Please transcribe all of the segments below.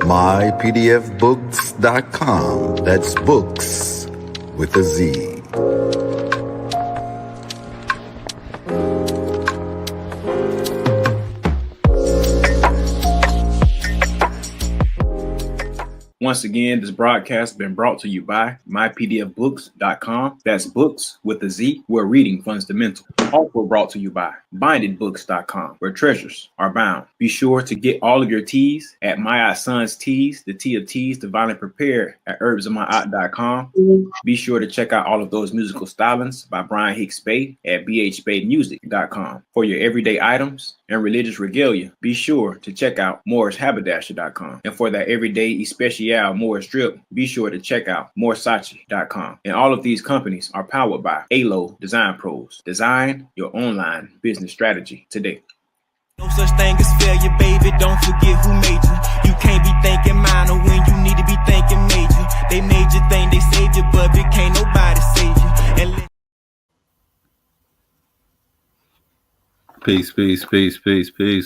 mypdfbooks.com. That's books with a Z. Once again, this broadcast has been brought to you by mypdfbooks.com. That's books with a Z, where reading funds the mental. Also brought to you by bindedbooks.com, where treasures are bound. Be sure to get all of your teas at My Son's Teas, the tea of teas, divinely prepared at herbsofmyaunt.com. Be sure to check out all of those musical stylings by Brian Hicks Spade at bhspademusic.com. For your everyday items and religious regalia, be sure to check out morrishaberdasher.com. And for that everyday especial Morris drip, be sure to check out morsachi.com. And all of these companies are powered by ALO Design Pros. Design your online business strategy today. No such thing as failure, baby. Don't forget who made you. You can't be thinking minor when you need to be thinking major. They made you think they saved you, but it can't nobody save you. Peace.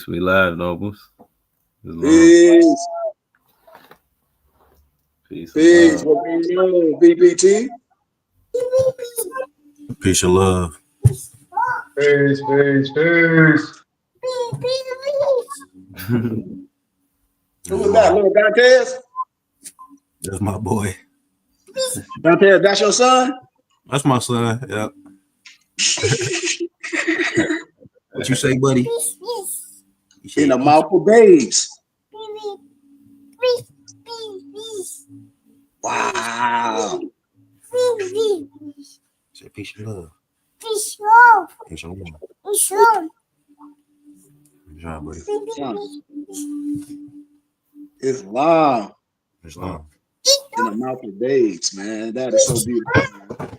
We live, Nobles. Peace. Peace. What we doing, Bbt? Peace and love. Peace. Who was that, little Dantes? That's my boy. Dantes, that's your son? That's my son. Yep. What you say, buddy? In the mouth of babes. Wow. Say peace and love. Peace love. Peace and love. Peace love. Good job, buddy. Islam. Islam. In the mouth of babes, man. That is so beautiful, man.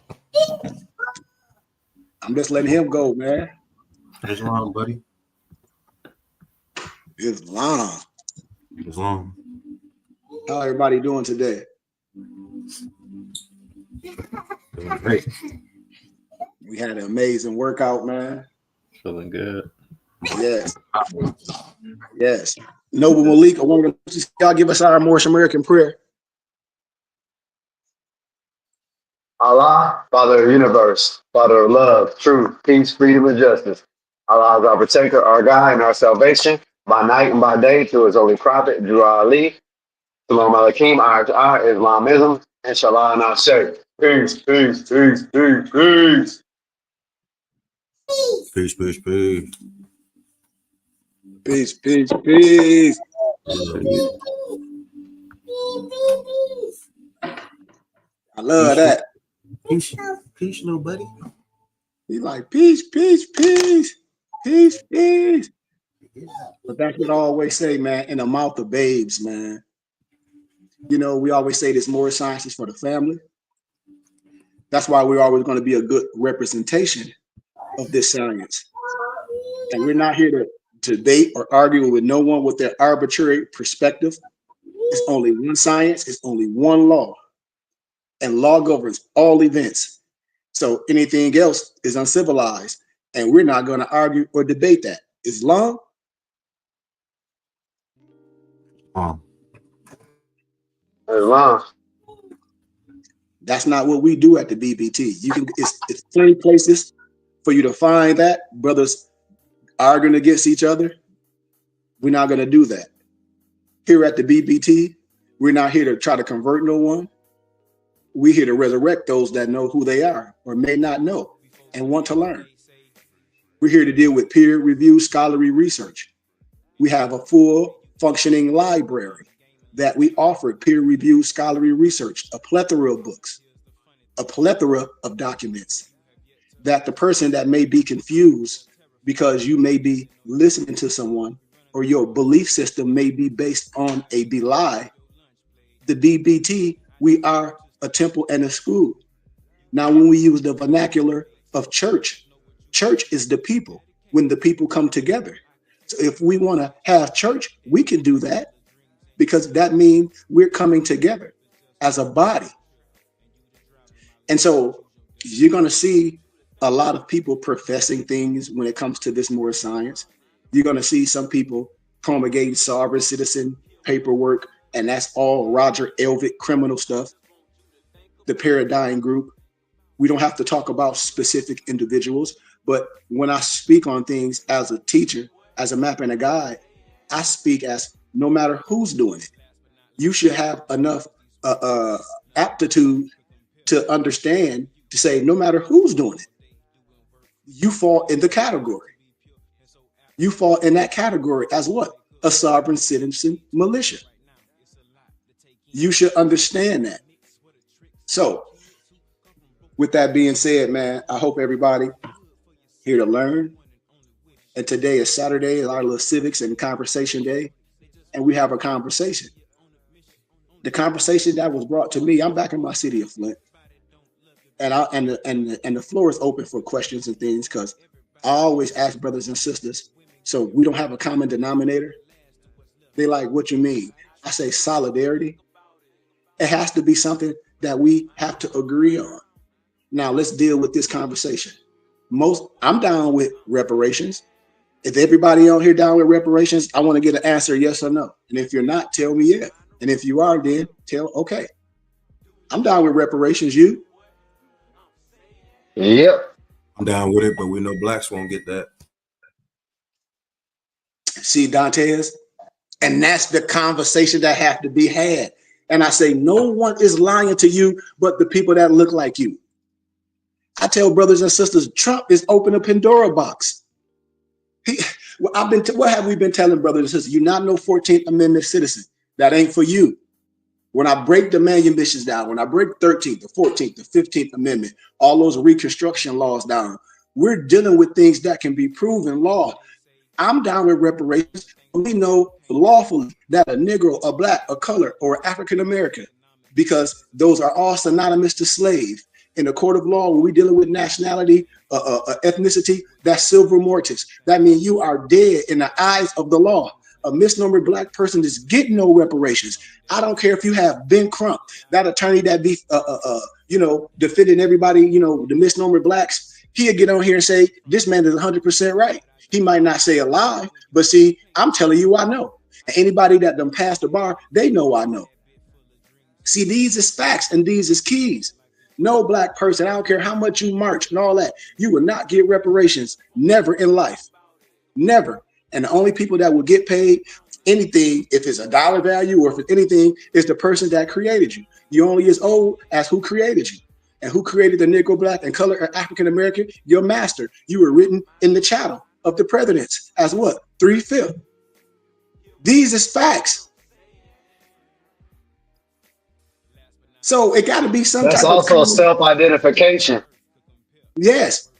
I'm just letting him go, man. Islam, buddy. Islam. Islam. How everybody doing today? Doing great. We had an amazing workout, man. Feeling good. Yes. Noble Malik, I want to y'all give us our Moorish American prayer. Allah, Father of the universe, Father of love, truth, peace, freedom, and justice. Allah is our protector, our guide, and our salvation by night and by day to his holy prophet, Drew Ali. Salam alaikum, eye to eye, Islamism, inshallah, and Ashe. Peace. Peace. Peace. I love that. Peace, little buddy. He like peace. But that's what I always say, man, in the mouth of babes, man. You know, we always say this more science is for the family. That's why we're always going to be a good representation of this science. And we're not here to debate or argue with no one with their arbitrary perspective. It's only one science, it's only one law. And law governs all events. So anything else is uncivilized. And we're not going to argue or debate that. Islam. Islam. That's not what we do at the BBT. It's plenty places for you to find that. Brothers arguing against each other. We're not going to do that. Here at the BBT, we're not here to try to convert no one. We're here to resurrect those that know who they are or may not know and want to learn. We're here to deal with peer-reviewed scholarly research. We have a full functioning library that we offer peer-reviewed scholarly research, a plethora of books, a plethora of documents that the person that may be confused because you may be listening to someone or your belief system may be based on a belie. The BBT, we are a temple and a school. Now, when we use the vernacular of church, church is the people, when the people come together. So if we want to have church, we can do that because that means we're coming together as a body. And so you're going to see a lot of people professing things when it comes to this more science. You're going to see some people promulgating sovereign citizen paperwork and that's all Roger Elvitt criminal stuff, the Paradigm Group. We don't have to talk about specific individuals, but when I speak on things as a teacher, as a map and a guide, I speak as no matter who's doing it. You should have enough aptitude to understand, to say no matter who's doing it, you fall in the category. You fall in that category as what? A sovereign citizen militia. You should understand that. So, with that being said, man, I hope everybody here to learn. And today is Saturday, our little civics and conversation day, and we have a conversation. The conversation that was brought to me, I'm back in my city of Flint, and the floor is open for questions and things, because I always ask brothers and sisters, so we don't have a common denominator. They like, what you mean? I say solidarity. It has to be something that we have to agree on. Now let's deal with this conversation. I'm down with reparations. If everybody on here down with reparations, I want to get an answer, yes or no. And if you're not, tell me yeah. And if you are, then okay. I'm down with reparations. You? Yep. I'm down with it, but we know blacks won't get that. See, Dantes? And that's the conversation that have to be had. And I say, no one is lying to you but the people that look like you. I tell brothers and sisters, Trump is opening a Pandora box. What have we been telling brothers and sisters? You're not no 14th Amendment citizen. That ain't for you. When I break the manumissions down, when I break 13th, the 14th, the 15th Amendment, all those Reconstruction laws down, we're dealing with things that can be proven law. I'm down with reparations. We know lawfully that a Negro, a Black, a color, or African American, because those are all synonymous to slave. In the court of law, when we're dealing with nationality, ethnicity, that's silver mortis. That means you are dead in the eyes of the law. A misnomer Black person is getting no reparations. I don't care if you have Ben Crump, that attorney that be, defending everybody, the misnomer Blacks. He'll get on here and say, this man is 100% right. He might not say alive, but see, I'm telling you, I know. And anybody that done passed the bar, they know I know. See, these is facts and these is keys. No Black person, I don't care how much you march and all that, you will not get reparations, never in life, never. And the only people that will get paid anything, if it's a dollar value or if it's anything, is the person that created you. You're only as old as who created you. And who created the Negro, Black, and color or African American? Your master. You were written in the chattel of the presidents as what? 3/5. These is facts. So it got to be some That's type also of self-identification. Yes,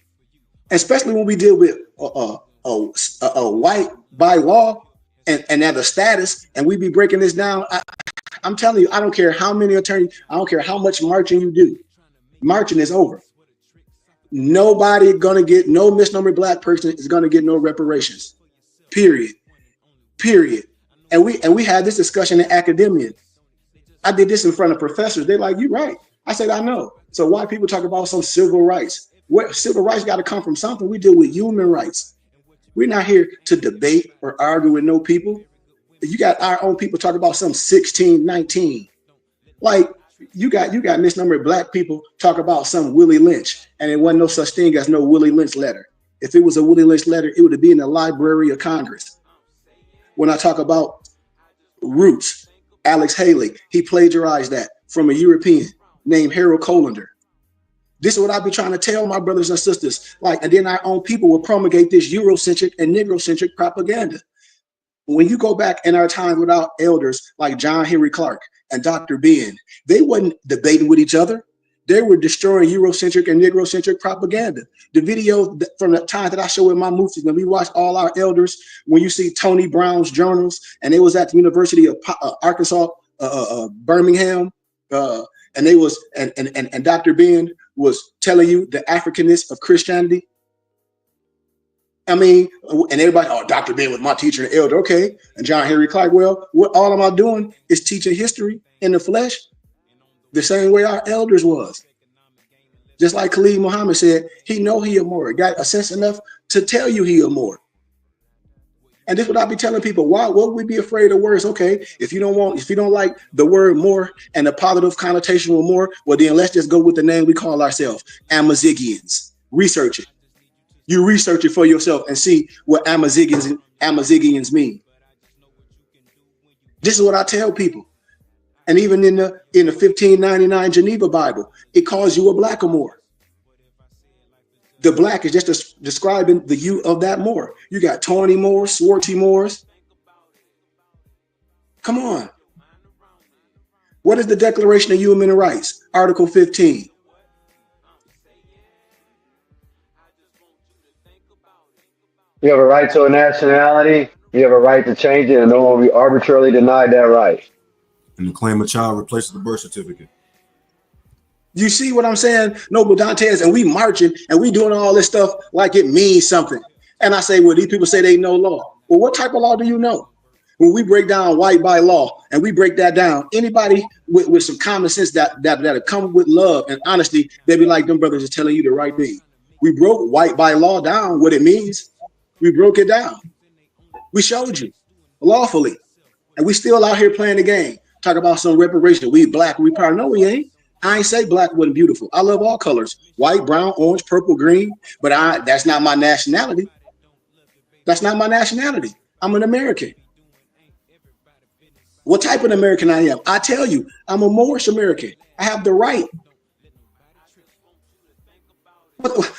especially when we deal with a white by law and at a status, and we be breaking this down. I'm telling you, I don't care how many attorneys, I don't care how much marching you do. Marching is over. Nobody gonna get, no misnomer Black person is gonna get no reparations. Period. And we had this discussion in academia. I did this in front of professors. They're like, "You right." I said, "I know." So why people talk about some civil rights? What civil rights got to come from something? We deal with human rights. We're not here to debate or argue with no people. You got our own people talk about some 1619. Like you got misnumbered Black people talk about some Willie Lynch, and it wasn't no such thing as no Willie Lynch letter. If it was a Willie Lynch letter, it would have been in the Library of Congress. When I talk about roots, Alex Haley, he plagiarized that from a European named Harold Colander. This is what I be trying to tell my brothers and sisters. Like, and then our own people will promulgate this Eurocentric and Negrocentric propaganda. When you go back in our time without elders like John Henry Clark and Dr. Ben, they wasn't debating with each other. They were destroying Eurocentric and Negrocentric propaganda. The video from the time that I show in my movies, when we watch all our elders, when you see Tony Brown's journals, and they was at the University of Arkansas, Birmingham, and they was and Dr. Ben was telling you the Africanness of Christianity. I mean, and everybody, oh, Dr. Ben was my teacher and elder, okay. And John Henry Clark, well, what all am I doing is teaching history in the flesh, the same way our elders was. Just like Khalid Muhammad said, he know he a Moor, got a sense enough to tell you he a Moor. And this is what I be telling people. Why would we be afraid of words? Okay, if you don't like the word more and the positive connotation with more, well then let's just go with the name we call ourselves, Amazigians. Research it. You research it for yourself and see what Amazigians mean. This is what I tell people. And even in the 1599 Geneva Bible, it calls you a blackamoor. The black is just describing the hue of that Moor. You got tawny Moors, swarthy Moors. Come on. What is the Declaration of Human Rights? Article 15. You have a right to a nationality. You have a right to change it, and no one will be arbitrarily denied that right. And to claim a child replaces the birth certificate. You see what I'm saying? Noble Dantes, and we marching and we doing all this stuff like it means something. And I say, well, these people say they know law. Well, what type of law do you know? When we break down white by law and we break that down, anybody with some common sense that come with love and honesty, they be like, them brothers are telling you the right thing. We broke white by law down, what it means. We broke it down. We showed you lawfully. And we still out here playing the game. Talk about some reparation. We black, we proud. No, we ain't. I ain't say black wasn't beautiful. I love all colors. White, brown, orange, purple, green. But that's not my nationality. That's not my nationality. I'm an American. What type of American I am? I tell you, I'm a Moorish American. I have the right.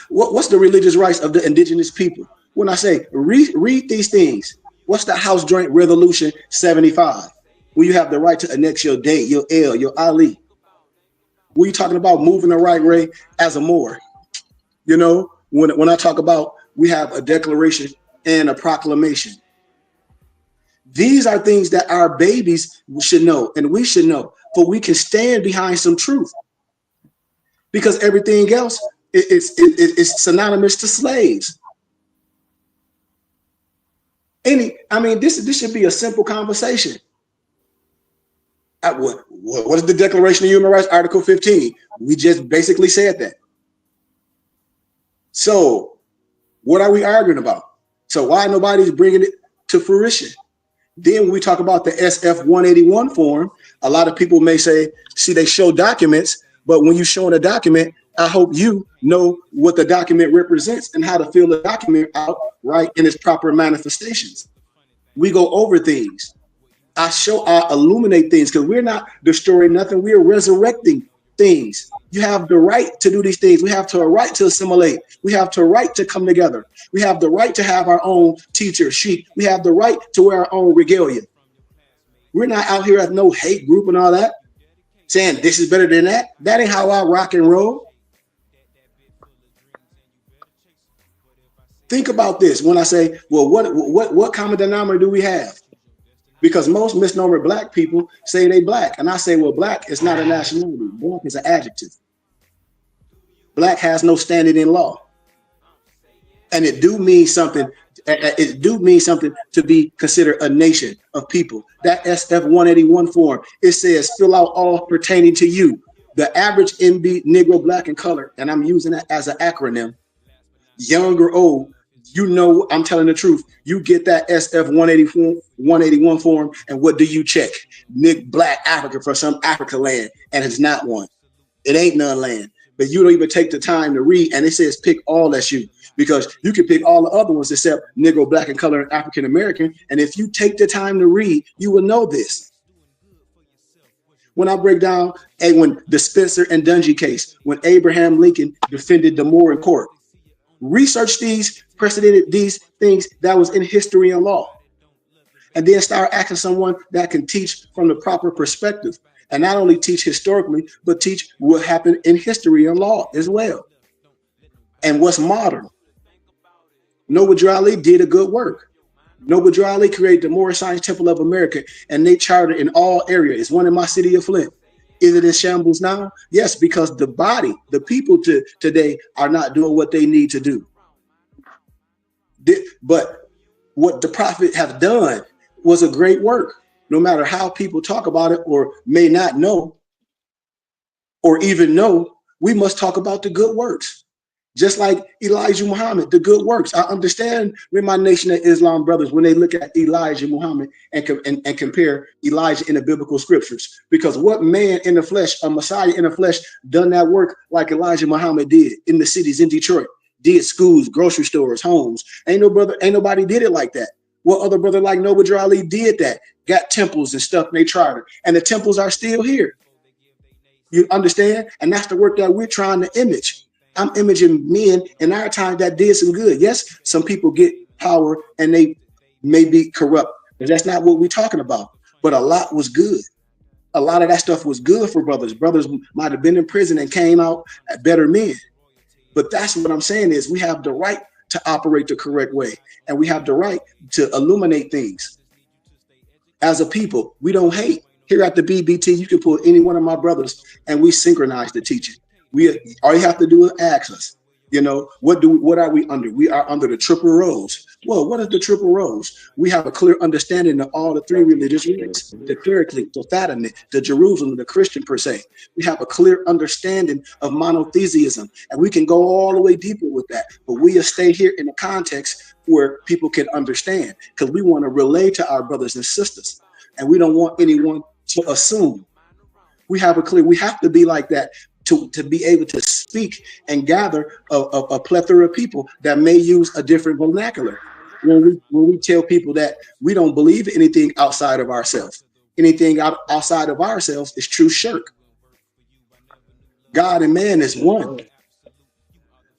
What's the religious rights of the indigenous people? When I say read these things, what's the House Joint Resolution 75? When you have the right to annex your date, your L, your Ali. When you talking about moving the right way as a Moor, you know, when I talk about we have a declaration and a proclamation. These are things that our babies should know and we should know, for we can stand behind some truth. Because everything else is synonymous to slaves. This should be a simple conversation. What is the Declaration of Human Rights, Article 15? We just basically said that. So what are we arguing about? So why nobody's bringing it to fruition? Then when we talk about the SF 181 form, a lot of people may say, see, they show documents, but when you're showing a document, I hope you know what the document represents and how to fill the document out right in its proper manifestations. We go over things. I illuminate things because we're not destroying nothing. We are resurrecting things. You have the right to do these things. We have the right to assimilate. We have the right to come together. We have the right to have our own teacher, sheik. We have the right to wear our own regalia. We're not out here as no hate group and all that, saying this is better than that. That ain't how I rock and roll. Think about this when I say, well, what common denominator do we have? Because most misnomer black people say they black. And I say, well, black is not a nationality. Black is an adjective. Black has no standing in law. And it do mean something. It do mean something to be considered a nation of people. That SF 181 form, it says, fill out all pertaining to you. The average MB, Negro, black, and color, and I'm using that as an acronym, young or old, you know, I'm telling the truth. You get that SF 181 form, and what do you check? Nick Black Africa for some Africa land, and it's not one. It ain't none land. But you don't even take the time to read, and it says pick all that's you, because you can pick all the other ones except Negro, black, and color, and African American. And if you take the time to read, you will know this. When I break down, when the Spencer and Dungy case, when Abraham Lincoln defended the Moore in court, research these things that was in history and law, and then start asking someone that can teach from the proper perspective, and not only teach historically, but teach what happened in history and law as well, and what's modern. Noble Drew Ali did a good work. Noble Drew Ali created the Moorish Science Temple of America, and they chartered in all areas. It's one in my city of Flint. Is it in shambles now? Yes, because the people today are not doing what they need to do. But what the prophet have done was a great work. No matter how people talk about it or may not know, or even know, we must talk about the good works. Just like Elijah Muhammad, the good works. I understand with my Nation of Islam brothers when they look at Elijah Muhammad and compare Elijah in the biblical scriptures. Because what man in the flesh, a Messiah in the flesh, done that work like Elijah Muhammad did in the cities in Detroit, did schools, grocery stores, homes. Ain't nobody did it like that. What other brother like Noble Ali did that? Got temples and stuff, and they tried it. And the temples are still here. You understand? And that's the work that we're trying to image. I'm imaging men in our time that did some good. Yes, some people get power and they may be corrupt, but that's not what we're talking about. But a lot was good. A lot of that stuff was good for brothers. Brothers might have been in prison and came out as better men. But that's what I'm saying is we have the right to operate the correct way. And we have the right to illuminate things. As a people, we don't hate. Here at the BBT, you can pull any one of my brothers and we synchronize the teaching. All you have to do is ask us, what are we under? We are under the triple rose. Well, what is the triple rose? We have a clear understanding of all the three religious rings, the Clerically, the Fatimid, the Jerusalem, the Christian per se. We have a clear understanding of monotheism, and we can go all the way deeper with that. But we stay here in the context where people can understand, because we want to relay to our brothers and sisters, and we don't want anyone to assume. We have to be like that. To be able to speak and gather a plethora of people that may use a different vernacular. When we tell people that we don't believe anything outside of ourselves, anything outside of ourselves is true shirk. God and man is one.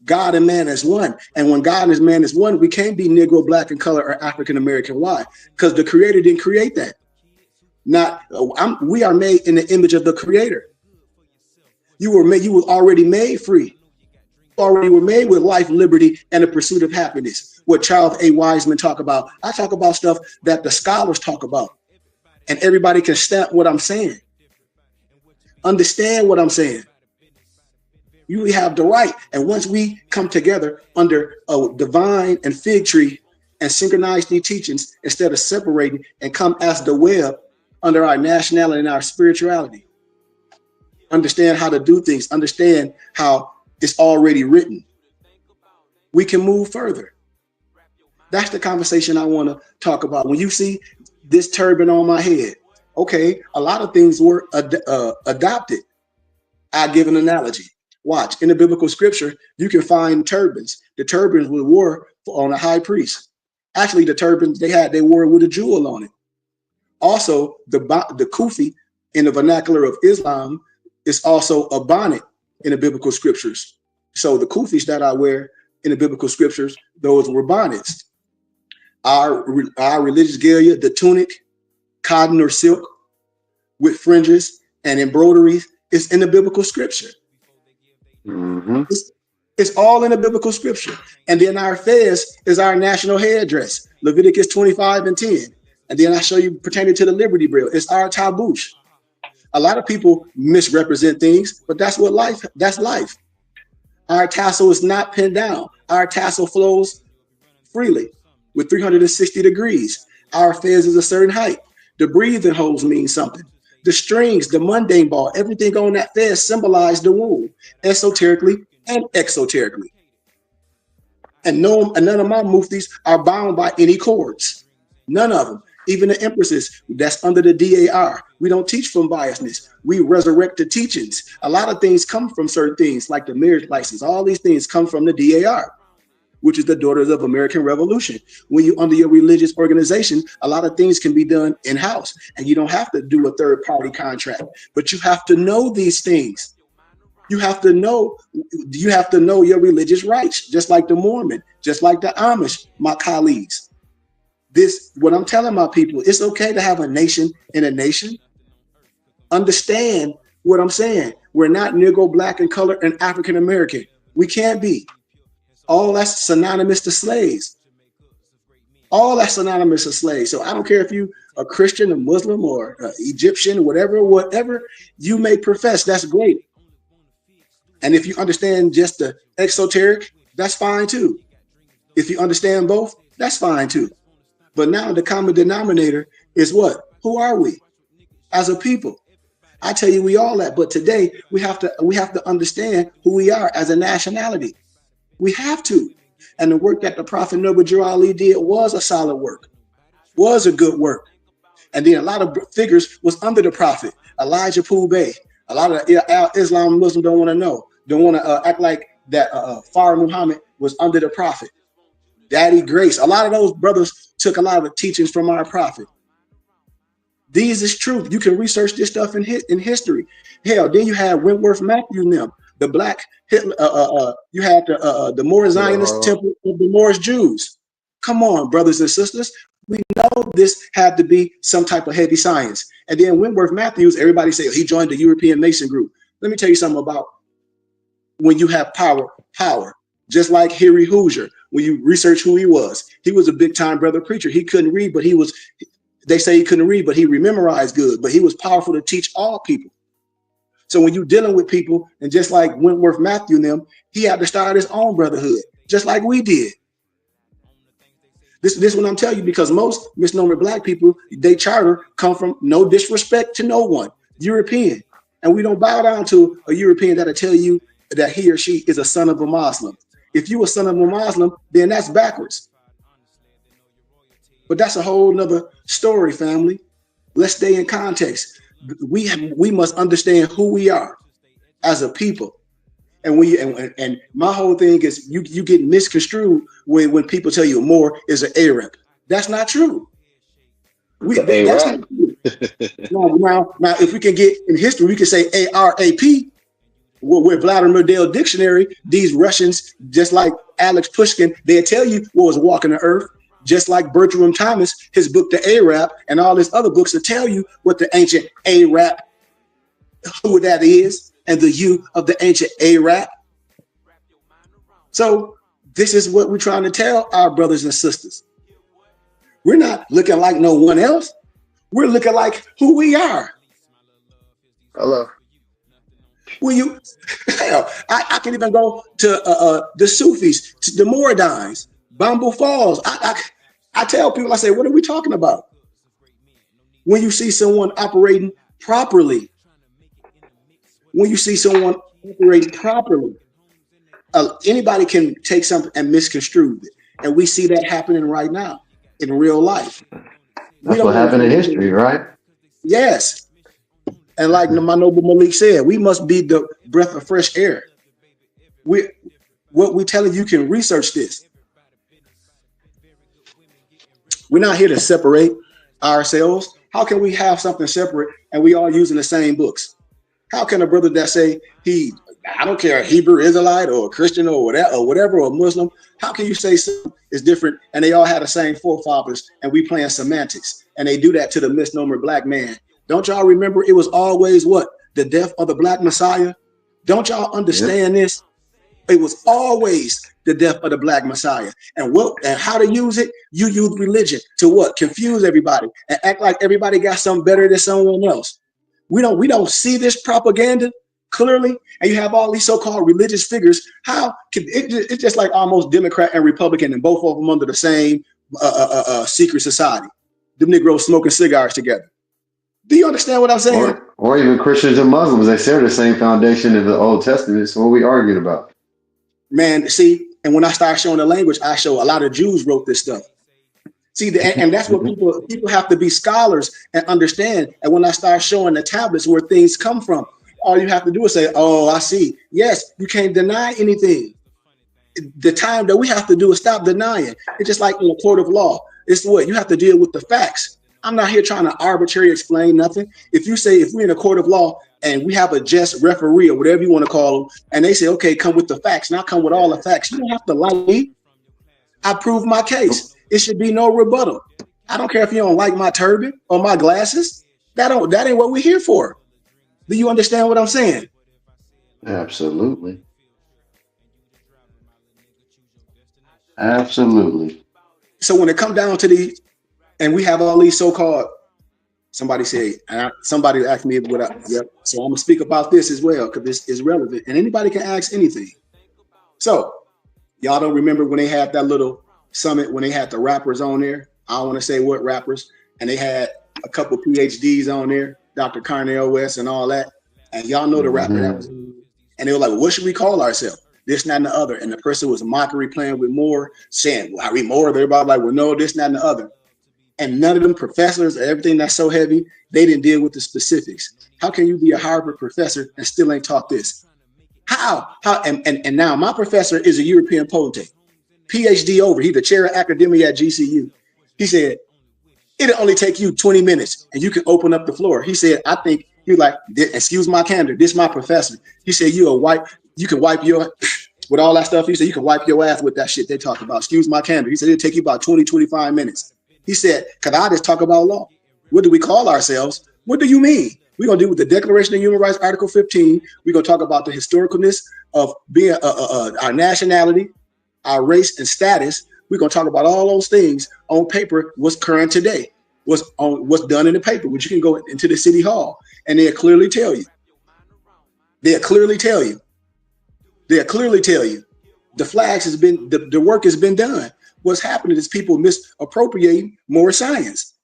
God and man is one. And when God and man is one, we can't be Negro, black, and color, or African American. Why? Because the Creator didn't create that. We are made in the image of the Creator. You were already made free. You already were made with life, liberty, and the pursuit of happiness. What Charles A. Wiseman talk about. I talk about stuff that the scholars talk about. And everybody can stamp what I'm saying. Understand what I'm saying. You have the right. And once we come together under a divine and fig tree and synchronize these teachings instead of separating and come as the web under our nationality and our spirituality. Understand how to do things, understand how it's already written. We can move further. That's the conversation I want to talk about. When you see this turban on my head, okay, a lot of things were adopted. I give an analogy. Watch, in the biblical scripture, you can find turbans. The turbans were wore on a high priest. Actually, the turbans they wore with a jewel on it. Also, the kufi in the vernacular of Islam is also a bonnet in the biblical scriptures. So the kufis that I wear in the biblical scriptures, those were bonnets. Our religious regalia, the tunic, cotton or silk with fringes and embroideries, is in the biblical scripture. Mm-hmm. It's all in the biblical scripture. And then our fez is our national headdress, Leviticus 25:10. And then I show you pertaining to the Liberty Bell. It's our tabush. A lot of people misrepresent things, but that's life. Our tassel is not pinned down. Our tassel flows freely with 360 degrees. Our fez is a certain height. The breathing holes mean something. The strings, the mundane ball, everything on that fez symbolize the womb, esoterically and exoterically. And none of my muftis are bound by any cords. None of them. Even the empresses, that's under the DAR. We don't teach from biasness. We resurrect the teachings. A lot of things come from certain things, like the marriage license. All these things come from the DAR, which is the Daughters of American Revolution. When you're under your religious organization, a lot of things can be done in-house, and you don't have to do a third-party contract. But you have to know these things. You have to know your religious rights, just like the Mormon, just like the Amish, my colleagues. What I'm telling my people, it's okay to have a nation in a nation. Understand what I'm saying. We're not Negro, black, and color, and African American. We can't be. All that's synonymous to slaves. All that's synonymous to slaves. So I don't care if you a Christian, a Muslim, or Egyptian, whatever you may profess, that's great. And if you understand just the exoteric, that's fine too. If you understand both, that's fine too. But now the common denominator is what? Who are we as a people? I tell you, we all that. But today we have to understand who we are as a nationality. We have to. And the work that the Prophet Noble Drew Ali did was a solid work, was a good work. And then a lot of figures was under the Prophet. Elijah Poole Bey. A lot of Islam Muslims don't want to know, don't want to act like that Farah Muhammad was under the Prophet. Daddy Grace. A lot of those brothers took a lot of the teachings from our Prophet. These is truth. You can research this stuff in history. Hell, then you have Wentworth Matthews and them, the black Hitler. You had the Moorish Zionist temple of the Moorish Jews. Come on, brothers and sisters. We know this had to be some type of heavy science. And then Wentworth Matthews, everybody say he joined the European Mason group. Let me tell you something about when you have power. Just like Harry Hoosier, when you research who he was a big time brother preacher. He couldn't read, but they say he couldn't read, but he memorized good, but he was powerful to teach all people. So when you're dealing with people, and just like Wentworth Matthew and them, he had to start his own brotherhood, just like we did. This is what I'm telling you, because most misnomer black people, they charter come from, no disrespect to no one, European. And we don't bow down to a European that'll tell you that he or she is a son of a Muslim. If you a son of a Muslim, then that's backwards. But that's a whole nother story, family. Let's stay in context. We must understand who we are as a people. And my whole thing is you get misconstrued when people tell you Moor is an Arab. That's not true. That's not true. now, if we can get in history, we can say ARAP. With Vladimir Dale Dictionary, these Russians, just like Alex Pushkin, they'll tell you what was walking the earth. Just like Bertram Thomas, his book, The Arab, and all his other books will tell you what the ancient Arab, who that is, and the you of the ancient Arab. So this is what we're trying to tell our brothers and sisters. We're not looking like no one else. We're looking like who we are. Hello. I can even go to the Sufis, to the Moradines, Bamboo Falls. I tell people, I say, what are we talking about? When you see someone operating properly, anybody can take something and misconstrue it. And we see that happening right now in real life. That's what happened in history, right? Yes. And like my noble Malik said, we must be the breath of fresh air. What we telling you can research this. We're not here to separate ourselves. How can we have something separate and we all using the same books? How can a brother that say I don't care, a Hebrew Israelite or a Christian or whatever, or a Muslim, how can you say something is different and they all have the same forefathers and we playing semantics? And they do that to the misnomer black man. Don't y'all remember it was always what? The death of the black Messiah? Don't y'all understand this? It was always the death of the black Messiah. And how to use it? You use religion to what? Confuse everybody and act like everybody got something better than someone else. We don't see this propaganda clearly, and you have all these so-called religious figures. How can it's just like almost Democrat and Republican, and both of them under the same secret society? The Negroes smoking cigars together. Do you understand what I'm saying? Or even Christians and Muslims, they share the same foundation in the Old Testament. So what are we arguing about? Man, see, and when I start showing the language, I show a lot of Jews wrote this stuff. See, and that's what people have to be scholars and understand. And when I start showing the tablets where things come from, all you have to do is say, oh, I see. Yes, you can't deny anything. The time that we have to do is stop denying. It's just like in a court of law. It's what you have to deal with the facts. I'm not here trying to arbitrarily explain nothing. If we're in a court of law and we have a just referee or whatever you want to call them, and they say, okay, come with the facts, not come with all the facts. You don't have to like me. I proved my case. It should be no rebuttal. I don't care if you don't like my turban or my glasses. That ain't what we're here for. Do you understand what I'm saying? Absolutely. Absolutely. So when it comes down to these, and we have all these so-called, somebody asked me yep. So I'm gonna speak about this as well because this is relevant and anybody can ask anything. So y'all don't remember when they had that little summit when they had the rappers on there? I don't want to say what rappers, and they had a couple PhDs on there, Dr. Cornel West and all that. And y'all know the rapper that was, and they were like, what should we call ourselves? this, and that, and the other. And the person was mockery playing with more, saying, well, I read more. Everybody like, well, no, this, and that, and the other. And none of them professors, everything that's so heavy, they didn't deal with the specifics. How can you be a Harvard professor and still ain't taught this? How? And now my professor is a European potentate, PhD over. He's the chair of academia at GCU. He said, it'll only take you 20 minutes and you can open up the floor. He said, I think you're like, excuse my candor, this is my professor. He said, you can wipe your, with all that stuff. He said, you can wipe your ass with that shit they talk about. Excuse my candor. He said, it'll take you about 20, 25 minutes. He said, could I just talk about law? What do we call ourselves? What do you mean? We're going to do with the Declaration of Human Rights, Article 15. We're going to talk about the historicalness of being our nationality, our race and status. We're going to talk about all those things on paper, what's current today, what's done in the paper, which you can go into the city hall and they'll clearly tell you. They'll clearly tell you. They'll clearly tell you. The flags has been, the work has been done. What's happening is people misappropriating more science.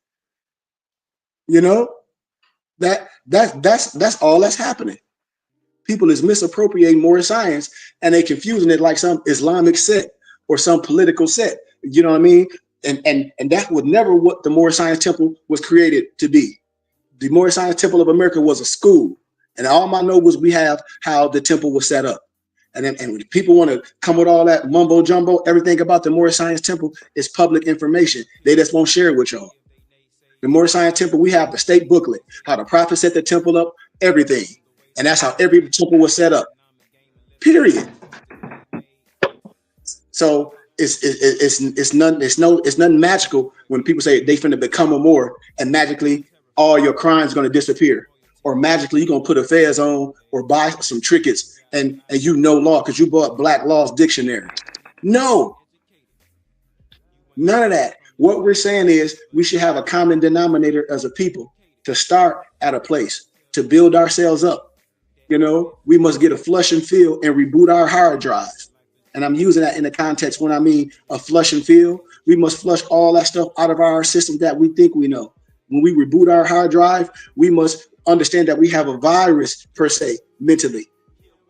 You know, that's all that's happening. People is misappropriating more science and they confusing it like some Islamic sect or some political sect. You know what I mean? And that was never what the Moorish Science Temple was created to be. The Moorish Science Temple of America was a school. And all I know was we have how the temple was set up. And when people want to come with all that mumbo jumbo, everything about the Moorish Science Temple is public information. They just won't share it with y'all. The Moorish Science Temple, we have the state booklet, how the prophet set the temple up, everything. And that's how every temple was set up. Period. So it's nothing magical when people say they finna become a Moor and magically all your crimes gonna disappear. Or magically you're gonna put a fez on or buy some trinkets and you know law because you bought Black Law's dictionary. No, none of that. What we're saying is we should have a common denominator as a people to start at a place, to build ourselves up. You know, we must get a flush and fill and reboot our hard drive. And I'm using that in the context when I mean a flush and fill. We must flush all that stuff out of our system that we think we know. When we reboot our hard drive, we must understand that we have a virus per se mentally,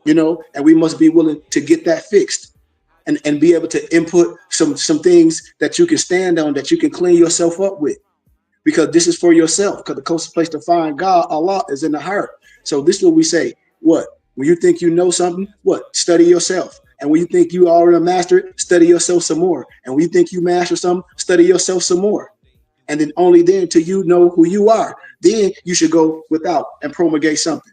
you know, and we must be willing to get that fixed and be able to input some things that you can stand on, that you can clean yourself up with, because this is for yourself, because the closest place to find God, Allah, is in the heart. So this is what we say. What? When you think you know something, what? Study yourself. And when you think you already mastered it, study yourself some more. And when you think you master something, study yourself some more. And then only then till you know who you are, then you should go without and promulgate something.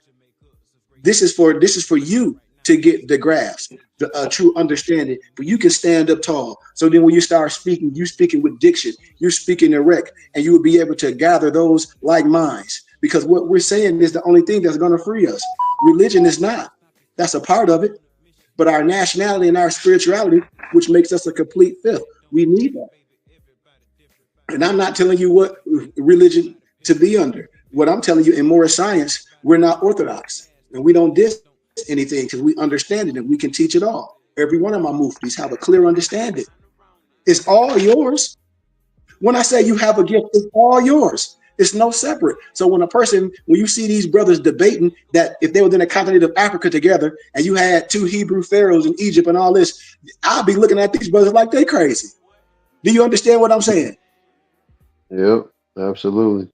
This is for you to get the grasp, the true understanding, but you can stand up tall. So then when you start speaking, you're speaking with diction, you're speaking erect, and you will be able to gather those like minds. Because what we're saying is the only thing that's going to free us. Religion is not. That's a part of it. But our nationality and our spirituality, which makes us a complete fifth, we need that. And I'm not telling you what religion to be under. What I'm telling you, in Moorish science, we're not orthodox. And we don't diss anything because we understand it and we can teach it all. Every one of my muftis have a clear understanding. It's all yours. When I say you have a gift, it's all yours. It's no separate. So when you see these brothers debating that if they were in the continent of Africa together and you had 2 Hebrew pharaohs in Egypt and all this, I'll be looking at these brothers like they crazy. Do you understand what I'm saying? Yep, absolutely.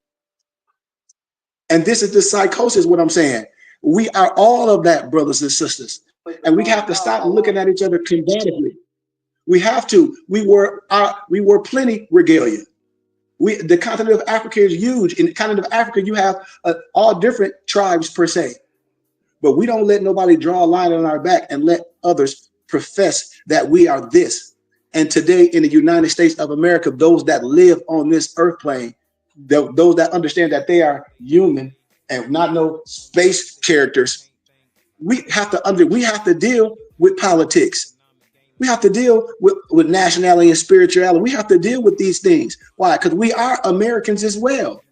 And this is the psychosis, what I'm saying. We are all of that, brothers and sisters. And we have to stop looking at each other combatively. We have to. We were plenty regalia. The continent of Africa is huge. In the continent of Africa, you have all different tribes per se. But we don't let nobody draw a line on our back and let others profess that we are this. And today in the United States of America, those that live on this earth plane, those that understand that they are human and not no space characters, we have to deal with politics. We have to deal with nationality and spirituality. We have to deal with these things. Why? Because we are Americans as well.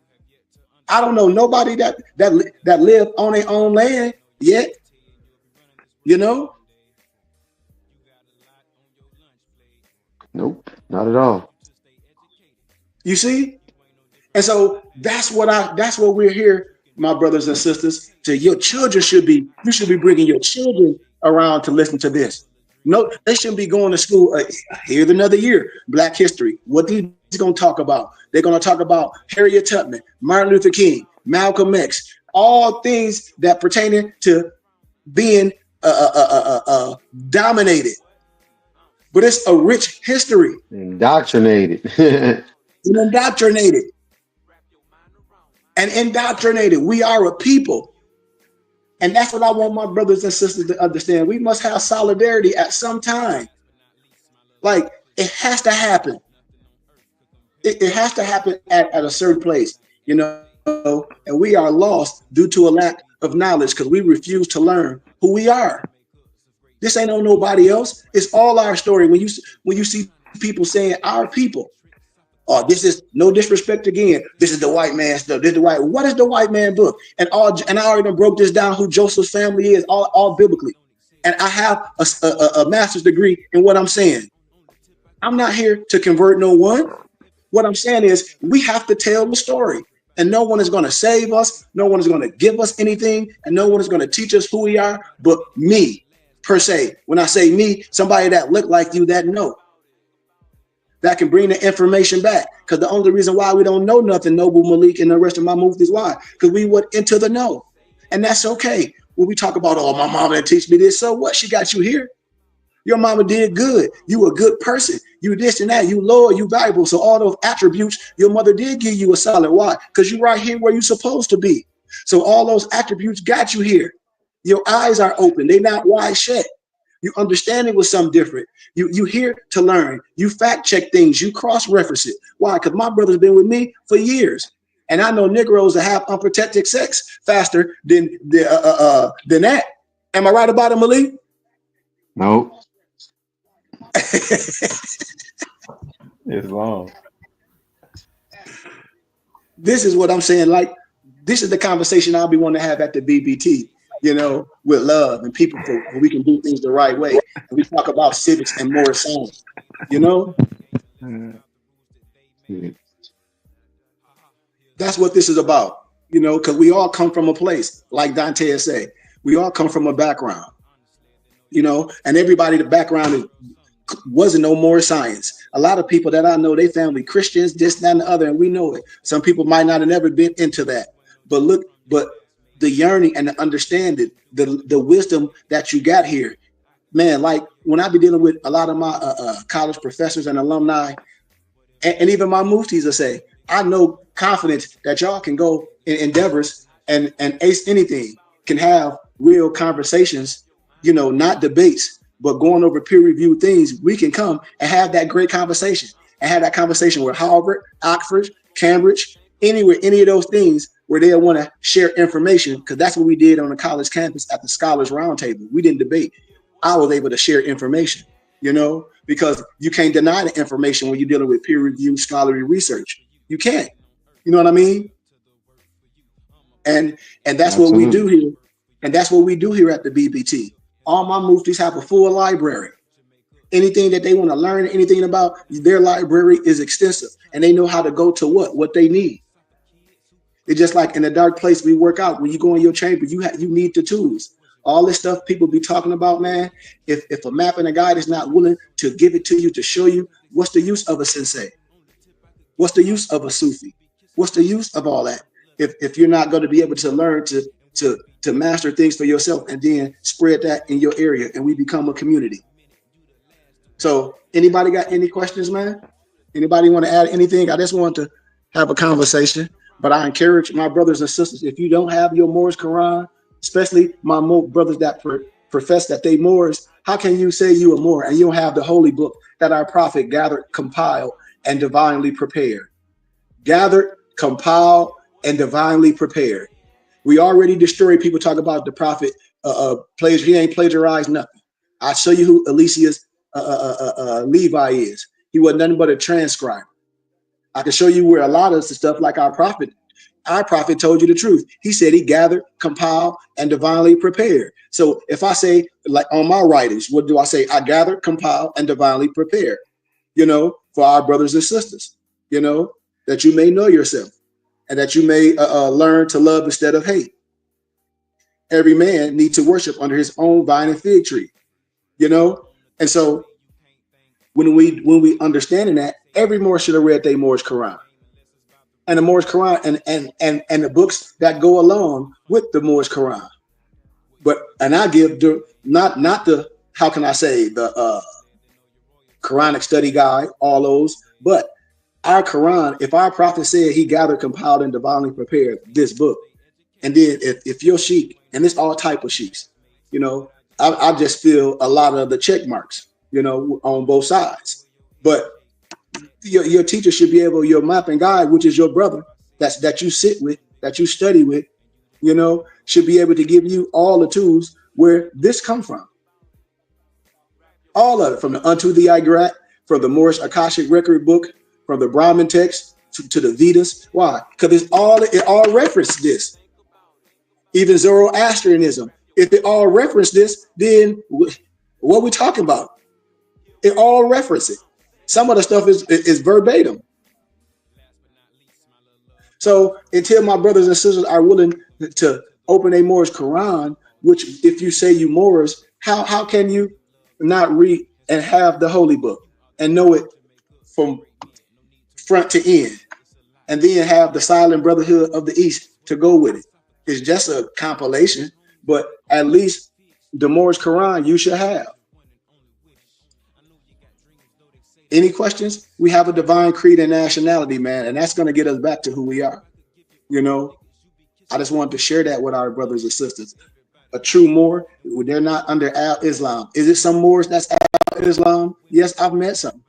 I don't know nobody that live on their own land yet. You know? Nope, not at all. You see? And so that's what we're here, my brothers and sisters. You should be bringing your children around to listen to this. No, they shouldn't be going to school. Here's another year, Black History. What these going to talk about? They're going to talk about Harriet Tubman, Martin Luther King, Malcolm X, all things that pertaining to being dominated. But it's a rich history. Indoctrinated. And indoctrinated. And indoctrinated. We are a people. And that's what I want my brothers and sisters to understand. We must have solidarity at some time. Like, it has to happen. It has to happen at a certain place, you know, and we are lost due to a lack of knowledge because we refuse to learn who we are. This ain't on nobody else. It's all our story. When you see people saying our people, oh, this is no disrespect again. This is the white man stuff. This is the white. What is the white man book? And I already broke this down. Who Joseph's family is, all biblically. And I have a master's degree in what I'm saying. I'm not here to convert no one. What I'm saying is we have to tell the story. And no one is going to save us. No one is going to give us anything. And no one is going to teach us who we are but me, per se. When I say me, somebody that look like you that know. That can bring the information back. Because the only reason why we don't know nothing, Noble Malik and the rest of my movies, why? Because we went into the know. And that's okay. When we talk about, oh, my mama didn't teach me this, so what? She got you here. Your mama did good. You a good person. You this and that. You loyal. You valuable. So all those attributes, your mother did give you a solid. Why? Because you're right here where you're supposed to be. So all those attributes got you here. Your eyes are open. They're not wide shut. Your understanding was something different. You here to learn. You fact check things. You cross-reference it. Why? Because my brother's been with me for years. And I know Negroes that have unprotected sex faster than that. Am I right about it, Malik? Nope. It's long. This is what I'm saying. Like, this is the conversation I'll be wanting to have at the BBT, you know, with love and people where we can do things the right way. And we talk about civics and moral science, you know? That's what this is about, you know, because we all come from a place, like Dante has said. We all come from a background, you know, and everybody, the background wasn't no more science. A lot of people that I know, they family Christians, this, that, and the other, and we know it. Some people might not have never been into that. But look, but the yearning and the understanding, the wisdom that you got here, man, like when I be dealing with a lot of my college professors and alumni, and even my muftis will say, I know confidence that y'all can go in endeavors and ace anything, can have real conversations, you know, not debates, but going over peer-reviewed things. We can come and have that great conversation and have that conversation with Harvard, Oxford, Cambridge, anywhere, any of those things where they'll want to share information, because that's what we did on the college campus at the Scholars Roundtable. We didn't debate. I was able to share information, you know, because you can't deny the information when you're dealing with peer-reviewed scholarly research. You can't. You know what I mean? And that's what we do here. And that's what we do here at the BBT. All my muftis have a full library. Anything that they want to learn, anything about, their library is extensive, and they know how to go to what they need. It's just like in a dark place we work out. When you go in your chamber, you need the tools. All this stuff people be talking about, man. If a map and a guide is not willing to give it to you, to show you, what's the use of a sensei? What's the use of a Sufi? What's the use of all that? If you're not going to be able to learn to master things for yourself and then spread that in your area, and we become a community. So anybody got any questions, man? Anybody want to add anything? I just want to have a conversation, but I encourage my brothers and sisters, if you don't have your Moorish Quran, especially my brothers that profess that they Moors, how can you say you are Moor and you don't have the holy book that our prophet gathered, compiled, and divinely prepared? Gathered, compiled, and divinely prepared. We already destroyed. People talk about the prophet he ain't plagiarized nothing. I'll show you who Eliseus Levi is. He was nothing but a transcriber. I can show you where a lot of the stuff, like our prophet told you the truth. He said he gathered, compiled, and divinely prepared. So if I say, like on my writings, what do I say? I gathered, compiled, and divinely prepared, you know, for our brothers and sisters, you know, that you may know yourself and that you may learn to love instead of hate. Every man needs to worship under his own vine and fig tree, you know, And so when we understanding that, every Moor should have read their Moorish Quran. And the Moorish Quran and the books that go along with the Moorish Quran. And I give the not the, how can I say, the Quranic study guide, all those, but our Quran, if our prophet said he gathered, compiled, and divinely prepared this book, and then if your sheik, and it's all type of sheiks, you know, I just feel a lot of the check marks, you know, on both sides. But your teacher should be able, your map and guide, which is your brother, that you sit with, that you study with, you know, should be able to give you all the tools where this come from. All of it, from the Unto the Igrat, from the Moorish Akashic record book, from the Brahmin text to the Vedas. Why? Because it all referenced this. Even Zoroastrianism, if it all referenced this, then what are we talking about? It all references it. Some of the stuff is verbatim. So until my brothers and sisters are willing to open a Moorish Quran, which if you say you Moors, how can you not read and have the holy book and know it from front to end, and then have the Silent Brotherhood of the East to go with it? It's just a compilation, but at least the Moorish Quran you should have. Any questions? We have a divine creed and nationality, man, and that's going to get us back to who we are. You know, I just wanted to share that with our brothers and sisters. A true Moor, they're not under Al-Islam. Is it some Moors that's Al-Islam? Yes, I've met some.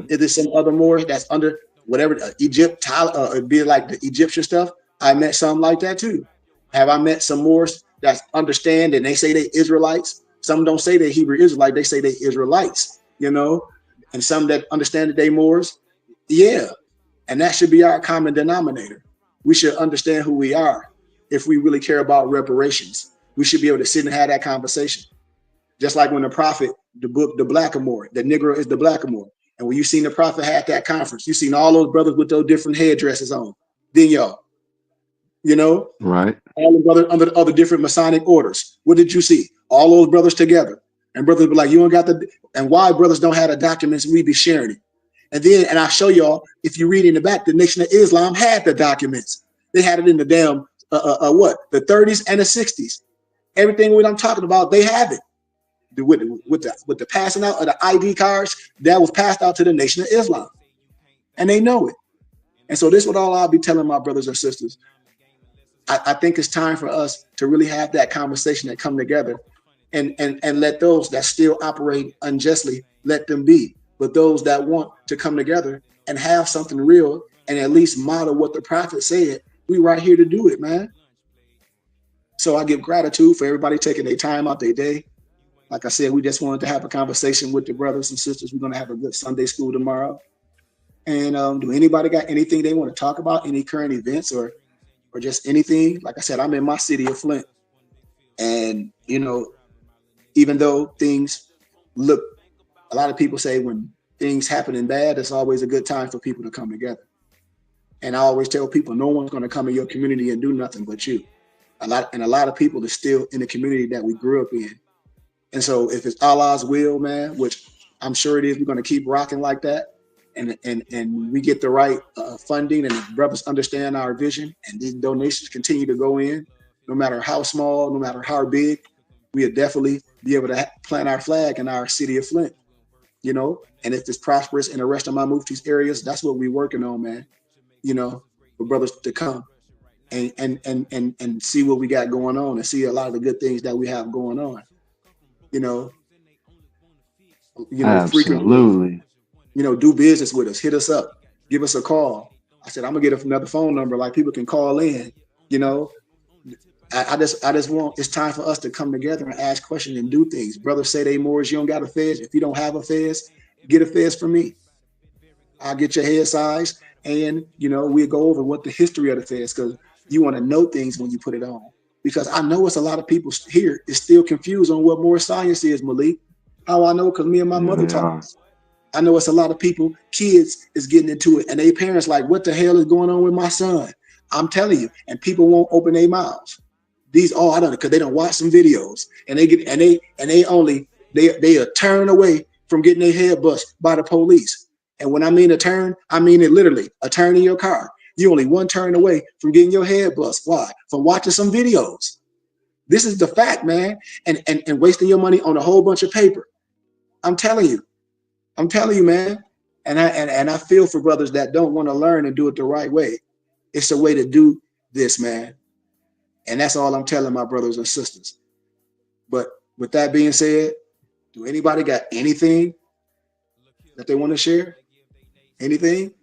Is it some other Moors that's under whatever, Egypt, it'd be like the Egyptian stuff? I met some like that too. Have I met some Moors that understand and they say they Israelites? Some don't say they Hebrew Israelite, they say they Israelites, you know? And some that understand that they Moors, yeah. And that should be our common denominator. We should understand who we are if we really care about reparations. We should be able to sit and have that conversation. Just like when the prophet, the book, the Blackamoor, the Negro is the Blackamoor. And when you seen the prophet had that conference, you seen all those brothers with those different headdresses on. Then y'all, you know, Right. all the brothers under the other different Masonic orders. What did you see? All those brothers together. And brothers be like, you don't got the, and why brothers don't have the documents, we be sharing it. And then, and I'll show y'all, if you read in the back, the Nation of Islam had the documents. They had it in the damn, the 30s and the 60s. Everything what I'm talking about, they have it. With the passing out of the ID cards, that was passed out to the Nation of Islam. And they know it. And so this is what all I'll be telling my brothers and sisters. I think it's time for us to really have that conversation and come together and let those that still operate unjustly, let them be. But those that want to come together and have something real and at least model what the prophet said, we right here to do it, man. So I give gratitude for everybody taking their time out their day. Like I said, we just wanted to have a conversation with the brothers and sisters. We're going to have a good Sunday school tomorrow. And do anybody got anything they want to talk about, any current events or just anything? Like I said, I'm in my city of Flint. And, you know, even though things look, a lot of people say when things happen in bad, it's always a good time for people to come together. And I always tell people, no one's going to come in your community and do nothing but you. A lot of people are still in the community that we grew up in. And so if it's Allah's will, man, which I'm sure it is, we're going to keep rocking like that. And we get the right funding and the brothers understand our vision and these donations continue to go in, no matter how small, no matter how big, we'll definitely be able to plant our flag in our city of Flint, you know? And if it's prosperous in the rest of my mufti's areas, that's what we're working on, man, you know, for brothers to come and see what we got going on and see a lot of the good things that we have going on, you know, Absolutely. You know, do business with us, hit us up, give us a call. I said, I'm gonna get another phone number, like people can call in, you know. I just want, it's time for us to come together and ask questions and do things. Brothers say they Moors, you don't got a fez. If you don't have a fez, get a fez from me. I'll get your head size and, you know, we'll go over what the history of the fez, because you want to know things when you put it on. Because I know it's a lot of people here is still confused on what Moorish science is, Malik. How I know? Because me and my mother talk. I know it's a lot of people, kids is getting into it, and they parents like, what the hell is going on with my son? I'm telling you, and people won't open their mouths. These I don't know, because they don't watch some videos, and they get they turn away from getting their head bust by the police. And when I mean a turn, I mean it literally, a turn in your car. You're only one turn away from getting your head bust. Why? From watching some videos. This is the fact, man. And wasting your money on a whole bunch of paper. I'm telling you, man. And I feel for brothers that don't want to learn and do it the right way. It's a way to do this, man. And that's all I'm telling my brothers and sisters. But with that being said, do anybody got anything that they want to share? Anything?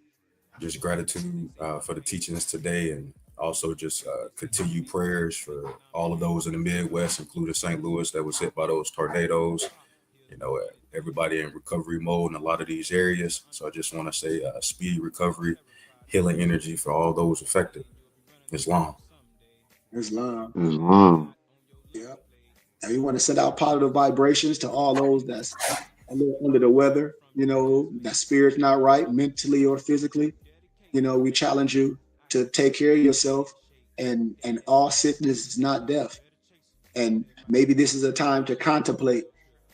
Just gratitude for the teachings today, and also just continued prayers for all of those in the Midwest, including St. Louis, that was hit by those tornadoes. You know, everybody in recovery mode in a lot of these areas. So I just want to say speedy recovery, healing energy for all those affected. Islam. Islam. Yeah. And we want to send out positive vibrations to all those that's a little under the weather, you know, that spirit's not right, mentally or physically. You know, we challenge you to take care of yourself, and all sickness is not death. And maybe this is a time to contemplate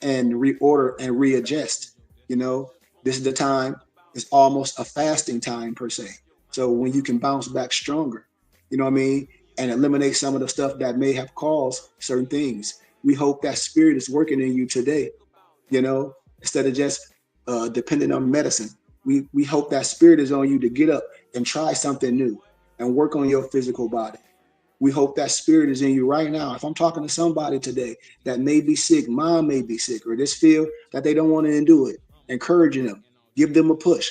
and reorder and readjust. You know, this is the time, it's almost a fasting time per se. So when you can bounce back stronger, you know what I mean? And eliminate some of the stuff that may have caused certain things. We hope that spirit is working in you today, you know, instead of just depending on medicine. We hope that spirit is on you to get up and try something new and work on your physical body. We hope that spirit is in you right now. If I'm talking to somebody today that may be sick, mom may be sick, or just feel that they don't want to endure it, encouraging them, give them a push.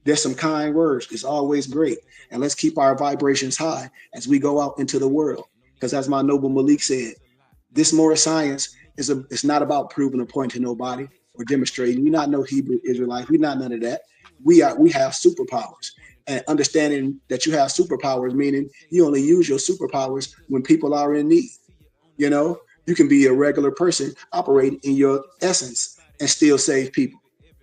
There's some kind words. It's always great. And let's keep our vibrations high as we go out into the world. Because as my noble Malik said, this more science it's not about proving a point to nobody or demonstrating. We're not no Hebrew Israelites. We're not none of that. We have superpowers. And understanding that you have superpowers, meaning you only use your superpowers when people are in need. You know, you can be a regular person operating in your essence and still save people,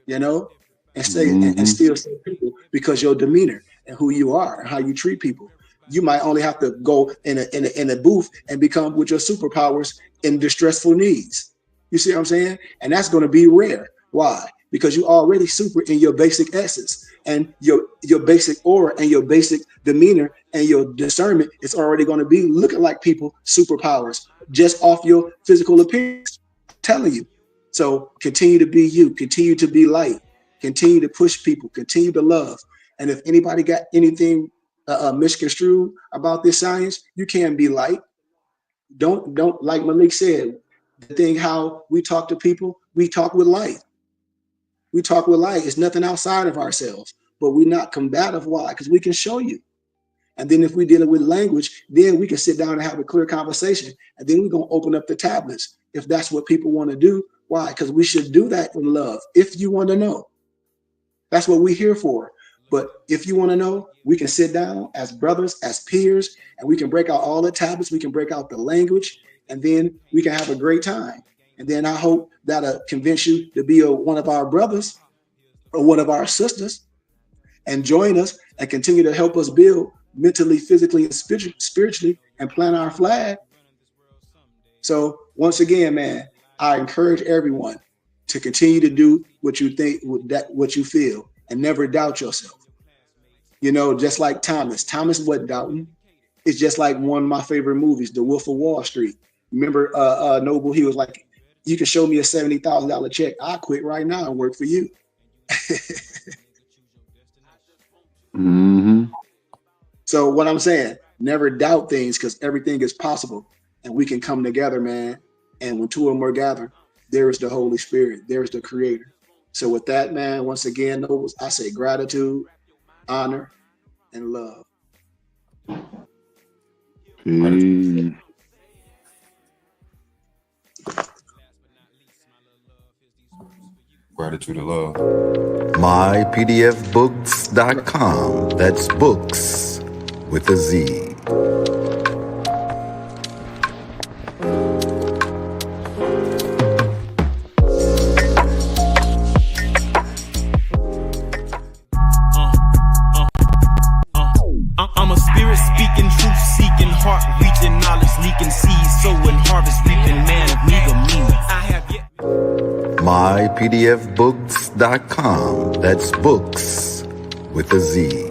you know, and still save people because your demeanor and who you are and how you treat people. You might only have to go in a booth and become with your superpowers in distressful needs. You see what I'm saying? And that's going to be rare. Why? Because you already super in your basic essence, and your basic aura and your basic demeanor and your discernment is already going to be looking like people superpowers just off your physical appearance. I'm telling you. So continue to be you, continue to be light, continue to push people, continue to love. And if anybody got anything misconstrued about this science, you can be light. Don't like Malik said, the thing how we talk to people, we talk with light. We talk with light. It's nothing outside of ourselves, but we're not combative. Why? Because we can show you. And then if we're dealing with language, then we can sit down and have a clear conversation. And then we're going to open up the tablets if that's what people want to do. Why? Because we should do that in love. If you want to know, that's what we're here for. But if you want to know, we can sit down as brothers, as peers, and we can break out all the tablets. We can break out the language, and then we can have a great time. And then I hope that'll convince you to be one of our brothers or one of our sisters and join us and continue to help us build mentally, physically, and spiritually and plant our flag. So once again, man, I encourage everyone to continue to do what you think, what you feel, and never doubt yourself. You know, just like Thomas wasn't doubting. It's just like one of my favorite movies, The Wolf of Wall Street. Remember, Noble, he was like, you can show me a $70,000 check. I'll quit right now and work for you. So what I'm saying, never doubt things, because everything is possible and we can come together, man. And when two or more gather, there is the Holy Spirit. There is the Creator. So with that, man, once again, Nobles, I say gratitude, honor, and love. Gratitude and love. mypdfbooks.com. That's books with a Z. I'm a spirit speaking, truth seeking, heart reaching, knowledge leaking, seeds sowing, harvest reaping, man of meager meaning. I have yet mypdfbooks.com. That's books with a Z.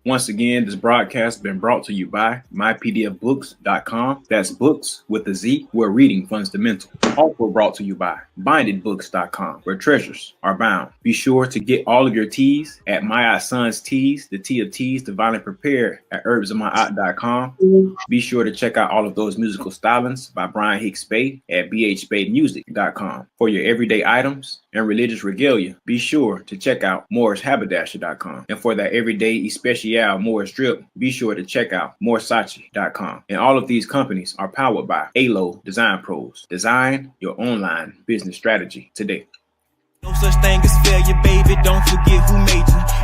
Once again, this broadcast has been brought to you by mypdfbooks.com. That's books with a Z, where reading fundamental. Also brought to you by bindedbooks.com, where treasures are bound. Be sure to get all of your teas at My Son's Teas, the tea of teas, divinely prepared at herbsofmyaunt.com. Be sure to check out all of those musical stylings by Brian Hicks Spade at bhspademusic.com. For your everyday items and religious regalia, be sure to check out morrishaberdasher.com. And for that everyday especial Morris drip, be sure to check out morsachi.com. And all of these companies are powered by ALO Design Pros. Design your online business strategy today. No such thing as failure, baby. Don't forget who made you.